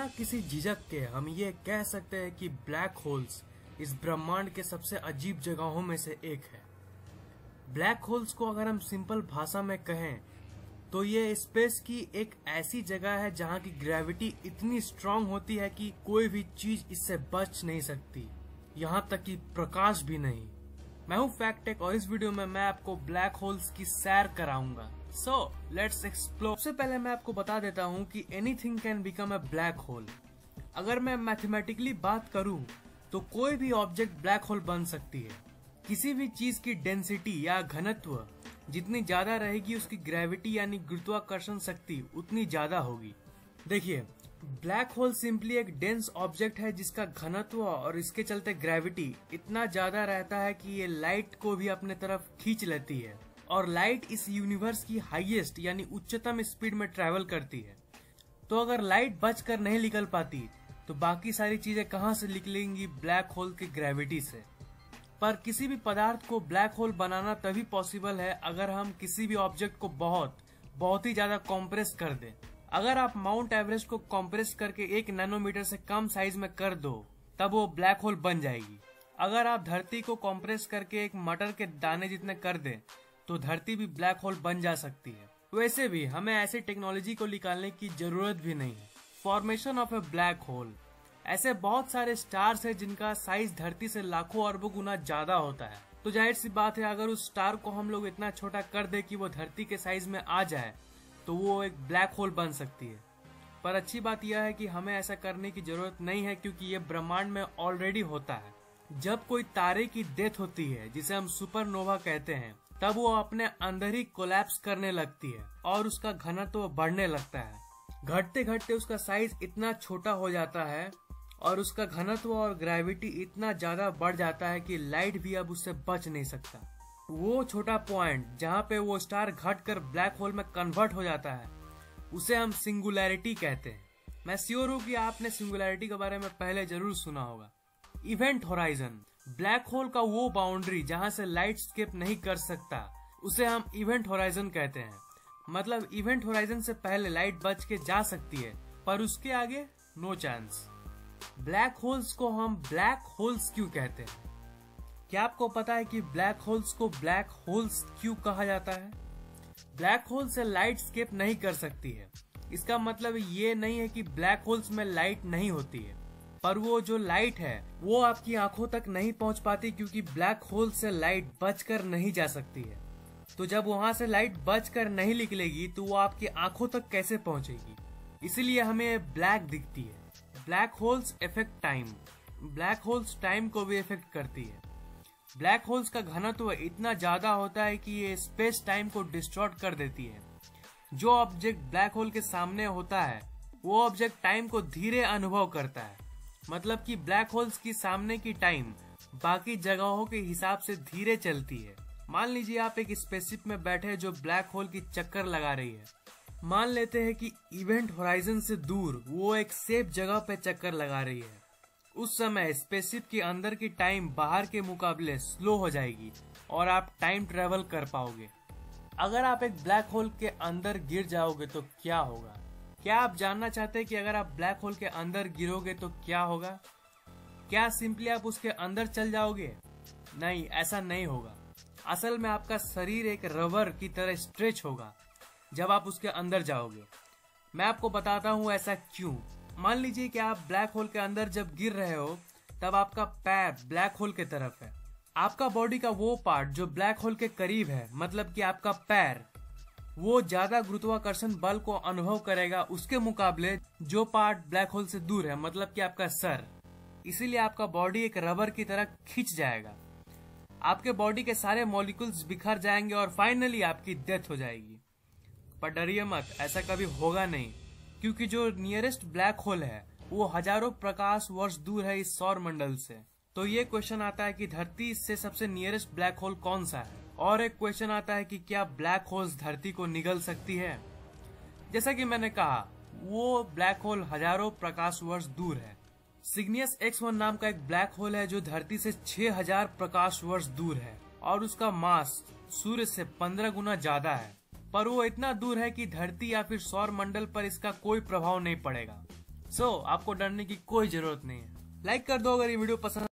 बिना किसी झिझक के हम ये कह सकते हैं कि ब्लैक होल्स इस ब्रह्मांड के सबसे अजीब जगहों में से एक है। ब्लैक होल्स को अगर हम सिंपल भाषा में कहें तो ये स्पेस की एक ऐसी जगह है जहाँ की ग्रेविटी इतनी स्ट्रांग होती है कि कोई भी चीज इससे बच नहीं सकती, यहाँ तक कि प्रकाश भी नहीं। मैं हूँ फैक्ट टेक और इस वीडियो में मैं आपको ब्लैक होल्स की सैर कराऊंगा। So let's explore. सबसे पहले मैं आपको बता देता हूँ कि anything can become a black hole. अगर मैं मैथमेटिकली बात करूँ तो कोई भी ऑब्जेक्ट ब्लैक होल बन सकती है। किसी भी चीज की डेंसिटी या घनत्व जितनी ज्यादा रहेगी उसकी ग्रेविटी यानी गुरुत्वाकर्षण शक्ति उतनी ज्यादा होगी। देखिए, ब्लैक होल सिंपली एक डेंस ऑब्जेक्ट है जिसका घनत्व और इसके चलते ग्रेविटी इतना ज्यादा रहता है कि ये लाइट को भी अपने तरफ खींच लेती है और लाइट इस यूनिवर्स की हाईएस्ट यानी उच्चतम स्पीड में ट्रेवल करती है। तो अगर लाइट बचकर नहीं निकल पाती तो बाकी सारी चीजें कहाँ से निकलेंगी? ब्लैक होल की ग्रेविटी से। पर किसी भी पदार्थ को ब्लैक होल बनाना तभी पॉसिबल है अगर हम किसी भी ऑब्जेक्ट को बहुत ही ज्यादा कॉम्प्रेस कर दें। अगर आप माउंट एवरेस्ट को कॉम्प्रेस करके 1 नैनोमीटर से कम साइज में कर दो तब वो ब्लैक होल बन जाएगी। अगर आप धरती को कॉम्प्रेस करके एक मटर के दाने जितने कर दें तो धरती भी ब्लैक होल बन जा सकती है। वैसे भी हमें ऐसी टेक्नोलॉजी को निकालने की जरूरत भी नहीं है। Formation of A black hole. ऐसे बहुत सारे स्टार्स है जिनका साइज धरती से लाखों अरबों गुना ज्यादा होता है। तो जाहिर सी बात है अगर उस स्टार को हम लोग इतना छोटा कर दे कि वो धरती के साइज में आ जाए तो वो एक ब्लैक होल बन सकती है। पर अच्छी बात यह है कि हमें ऐसा करने की जरूरत नहीं है क्योंकि ये ब्रह्मांड में ऑलरेडी होता है। जब कोई तारे की डेथ होती है जिसे हम सुपरनोवा कहते हैं तब वो अपने अंदर ही कोलैप्स करने लगती है और उसका घनत्व बढ़ने लगता है। घटते घटते उसका साइज इतना छोटा हो जाता है और उसका घनत्व और ग्रेविटी इतना ज्यादा बढ़ जाता है कि लाइट भी अब उससे बच नहीं सकता। वो छोटा पॉइंट जहाँ पे वो स्टार घटकर ब्लैक होल में कन्वर्ट हो जाता है उसे हम सिंगुलैरिटी कहते हैं। मैं श्योर हूँ कि आपने सिंगुलैरिटी के बारे में पहले जरूर सुना होगा। Event horizon. ब्लैक होल का वो बाउंड्री जहाँ से लाइट स्केप नहीं कर सकता उसे हम इवेंट होराइजन कहते हैं। मतलब इवेंट होराइजन से पहले लाइट बच के जा सकती है पर उसके आगे नो चांस। ब्लैक होल्स को हम ब्लैक होल्स क्यों कहते हैं? क्या आपको पता है कि ब्लैक होल्स को ब्लैक होल्स क्यों कहा जाता है? ब्लैक होल से लाइट स्केप नहीं कर सकती है। इसका मतलब ये नहीं है कि ब्लैक होल्स में लाइट नहीं होती है, पर वो जो लाइट है वो आपकी आंखों तक नहीं पहुंच पाती क्योंकि ब्लैक होल से लाइट बचकर नहीं जा सकती है। तो जब वहां से लाइट बचकर नहीं निकलेगी तो वो आपकी आंखों तक कैसे पहुंचेगी? इसीलिए हमें ब्लैक दिखती है। Black holes effect time. Black holes time को भी इफेक्ट करती है। ब्लैक होल्स का घनत्व इतना ज्यादा होता है कि ये स्पेस टाइम को डिस्टॉर्ट कर देती है। जो ऑब्जेक्ट ब्लैक होल के सामने होता है वो ऑब्जेक्ट टाइम को धीरे अनुभव करता है। मतलब कि ब्लैक होल्स की सामने की टाइम बाकी जगहों के हिसाब से धीरे चलती है। मान लीजिए आप एक स्पेसशिप में बैठे जो ब्लैक होल की चक्कर लगा रही है। मान लेते हैं कि इवेंट होराइजन से दूर वो एक सेफ जगह पे चक्कर लगा रही है। उस समय स्पेसशिप के अंदर की टाइम बाहर के मुकाबले स्लो हो जाएगी और आप टाइम ट्रेवल कर पाओगे। अगर आप एक ब्लैक होल के अंदर गिर जाओगे तो क्या होगा? क्या आप जानना चाहते हैं कि अगर आप ब्लैक होल के अंदर गिरोगे तो क्या होगा? क्या सिंपली आप उसके अंदर चल जाओगे? नहीं, ऐसा नहीं होगा। असल में आपका शरीर एक रबर की तरह स्ट्रेच होगा जब आप उसके अंदर जाओगे। मैं आपको बताता हूँ ऐसा क्यों। मान लीजिए कि आप ब्लैक होल के अंदर जब गिर रहे हो तब आपका पैर ब्लैक होल के तरफ है। आपका बॉडी का वो पार्ट जो ब्लैक होल के करीब है, मतलब कि आपका पैर, वो ज्यादा गुरुत्वाकर्षण बल को अनुभव करेगा उसके मुकाबले जो पार्ट ब्लैक होल से दूर है, मतलब कि आपका सर। इसीलिए आपका बॉडी एक रबर की तरह खिंच जाएगा। आपके बॉडी के सारे मॉलिक्यूल्स बिखर जाएंगे और फाइनली आपकी डेथ हो जाएगी। पर डरिए मत, ऐसा कभी होगा नहीं क्योंकि जो नियरेस्ट ब्लैक होल है वो हजारों प्रकाश वर्ष दूर है इस सौर मंडल से। तो ये क्वेश्चन आता है कि धरती से सबसे नियरेस्ट ब्लैक होल कौन सा है? और एक क्वेश्चन आता है कि क्या ब्लैक होल्स धरती को निगल सकती है? जैसा कि मैंने कहा, वो ब्लैक होल हजारों प्रकाश वर्ष दूर है। सिग्नियस X1 नाम का एक ब्लैक होल है जो धरती से 6000 प्रकाश वर्ष दूर है और उसका मास सूर्य से 15 गुना ज्यादा है। पर वो इतना दूर है कि धरती या फिर सौर मंडल पर इसका कोई प्रभाव नहीं पड़ेगा। सो आपको डरने की कोई जरूरत नहीं है। लाइक कर दो अगर ये वीडियो पसंद